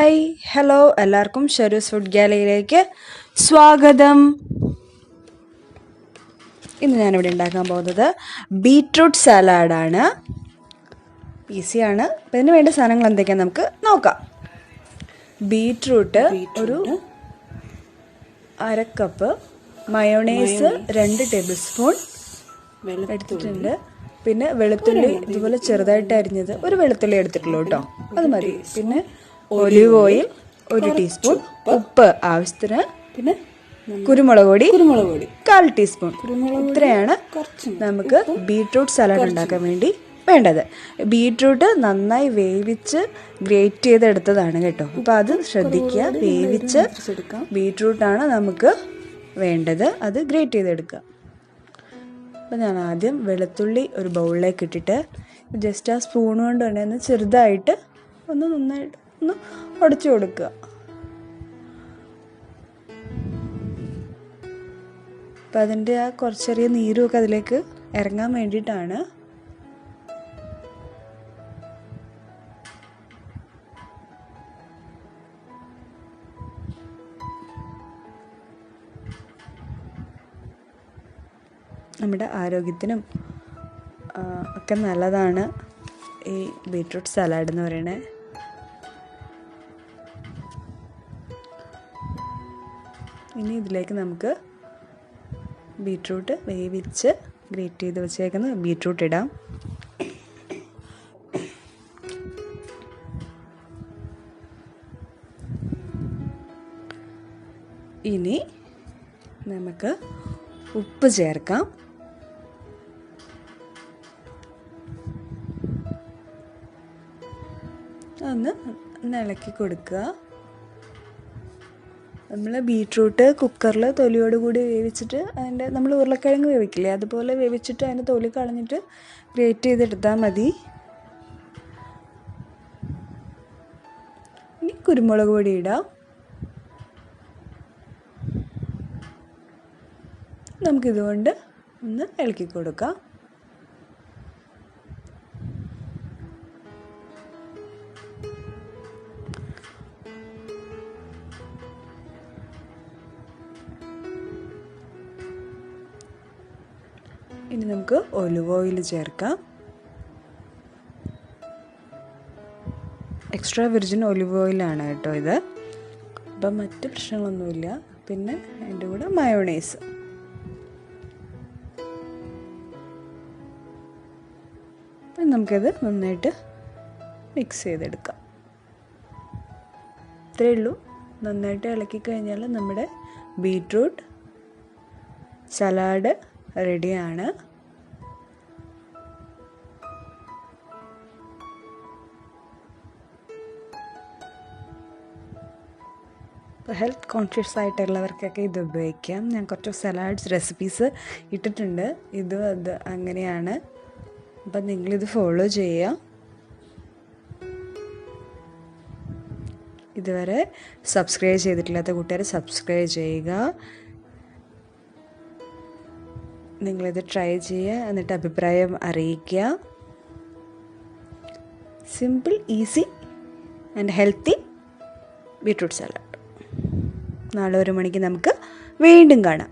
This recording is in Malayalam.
ഹായ് ഹലോ എല്ലാവർക്കും ഷെറൂസ് ഫുഡ് ഗാലറിയിലേക്ക് സ്വാഗതം. ഇന്ന് ഞാനിവിടെ ഉണ്ടാക്കാൻ പോകുന്നത് ബീട്രൂട്ട് സാലാഡാണ്. ഈസിയാണ്. അപ്പം ഇതിന് വേണ്ട സാധനങ്ങൾ എന്തൊക്കെയാണെന്ന് നമുക്ക് നോക്കാം. ബീട്രൂട്ട് ഒരു 1/2 കപ്പ്, മയോണൈസ് 2 ടേബിൾ സ്പൂൺ എടുത്തിട്ടുണ്ട്. പിന്നെ വെളുത്തുള്ളി ഇതുപോലെ ചെറുതായിട്ട് അരിഞ്ഞത്, ഒരു വെളുത്തുള്ളി എടുത്തിട്ടുള്ളൂ കേട്ടോ, അത് മതി. പിന്നെ ഒലിവ് ഓയിൽ 1 ടീസ്പൂൺ, ഉപ്പ് ആവശ്യത്തിന്, പിന്നെ കുരുമുളക് പൊടി 1/4 ടീസ്പൂൺ. ഇത്രയാണ് നമുക്ക് ബീട്രൂട്ട് സലാഡ് ഉണ്ടാക്കാൻ വേണ്ടി വേണ്ടത്. ബീട്രൂട്ട് നന്നായി വേവിച്ച് ഗ്രേറ്റ് ചെയ്തെടുത്തതാണ് കേട്ടോ, അപ്പോൾ അത് ശ്രദ്ധിക്കുക. വേവിച്ച് ബീട്രൂട്ടാണ് നമുക്ക് വേണ്ടത്, അത് ഗ്രേറ്റ് ചെയ്തെടുക്കുക. അപ്പോൾ ഞാൻ ആദ്യം വെളുത്തുള്ളി ഒരു ബൗളിലേക്ക് ഇട്ടിട്ട് ജസ്റ്റ് ആ സ്പൂൺ കൊണ്ട് തന്നെ ഒന്ന് ചെറുതായിട്ട് നന്നായിട്ട് ഒന്ന് ഉടച്ചു കൊടുക്കുക. അപ്പം അതിൻ്റെ ആ കുറച്ചെറിയ നീരുമൊക്കെ അതിലേക്ക് ഇറങ്ങാൻ വേണ്ടിയിട്ടാണ്. നമ്മുടെ ആരോഗ്യത്തിനും ഒക്കെ നല്ലതാണ് ഈ ബീട്രൂട്ട് സലാഡ് എന്ന് പറയുന്നത്. ഇനി ഇതിലേക്ക് നമുക്ക് ബീട്രൂട്ട് വേവിച്ച് ഗ്രേറ്റ് ചെയ്ത് വെച്ചേക്കുന്ന ബീട്രൂട്ട് ഇടാം. ഇനി നമുക്ക് ഉപ്പ് ചേർക്കാം. ഒന്ന് ഇളക്കി കൊടുക്കുക. നമ്മൾ ബീട്രൂട്ട് കുക്കറിൽ തൊലിയോട് കൂടി വേവിച്ചിട്ട് അതിൻ്റെ നമ്മൾ ഉരുളക്കിഴങ്ങ് വേവിക്കില്ലേ, അതുപോലെ വേവിച്ചിട്ട് അതിൻ്റെ തൊലി കളഞ്ഞിട്ട് ഗ്രേറ്റ് ചെയ്തെടുത്താൽ മതി. ഇനി കുരുമുളക് പൊടി ഇടാം. നമുക്കിതുകൊണ്ട് ഒന്ന് ഇളക്കി കൊടുക്കാം. ഇനി നമുക്ക് ഒലിവ് ഓയിൽ ചേർക്കാം. എക്സ്ട്രാ വിർജിൻ ഒലിവ് ഓയിലാണ് കേട്ടോ ഇത്. അപ്പം മറ്റ് പ്രശ്നങ്ങളൊന്നുമില്ല. പിന്നെ അതിൻ്റെ കൂടെ മയോണൈസ്. അപ്പം നമുക്കത് നന്നായിട്ട് മിക്സ് ചെയ്തെടുക്കാം. ഇത്രയേ ഉള്ളൂ. നന്നായിട്ട് ഇളക്കി കഴിഞ്ഞാൽ നമ്മുടെ ബീട്രൂട്ട് സലാഡ് റെഡിയാണ്. ഇപ്പോൾ ഹെൽത്ത് കോൺഷ്യസ് ആയിട്ടുള്ളവർക്കൊക്കെ ഇത് ഉപയോഗിക്കാം. ഞാൻ കുറച്ച് സലാഡ്സ് റെസിപ്പീസ് ഇട്ടിട്ടുണ്ട്, ഇതും അത് അങ്ങനെയാണ്. അപ്പം നിങ്ങളിത് ഫോളോ ചെയ്യുക. ഇതുവരെ സബ്സ്ക്രൈബ് ചെയ്തിട്ടില്ലാത്ത കൂട്ടുകാർ സബ്സ്ക്രൈബ് ചെയ്യുക. നിങ്ങളിത് ട്രൈ ചെയ്യുക, എന്നിട്ട് അഭിപ്രായം അറിയിക്കുക. Simple, easy and healthy beetroot salad. നാളെ 1 മണിക്ക് നമുക്ക് വീണ്ടും കാണാം.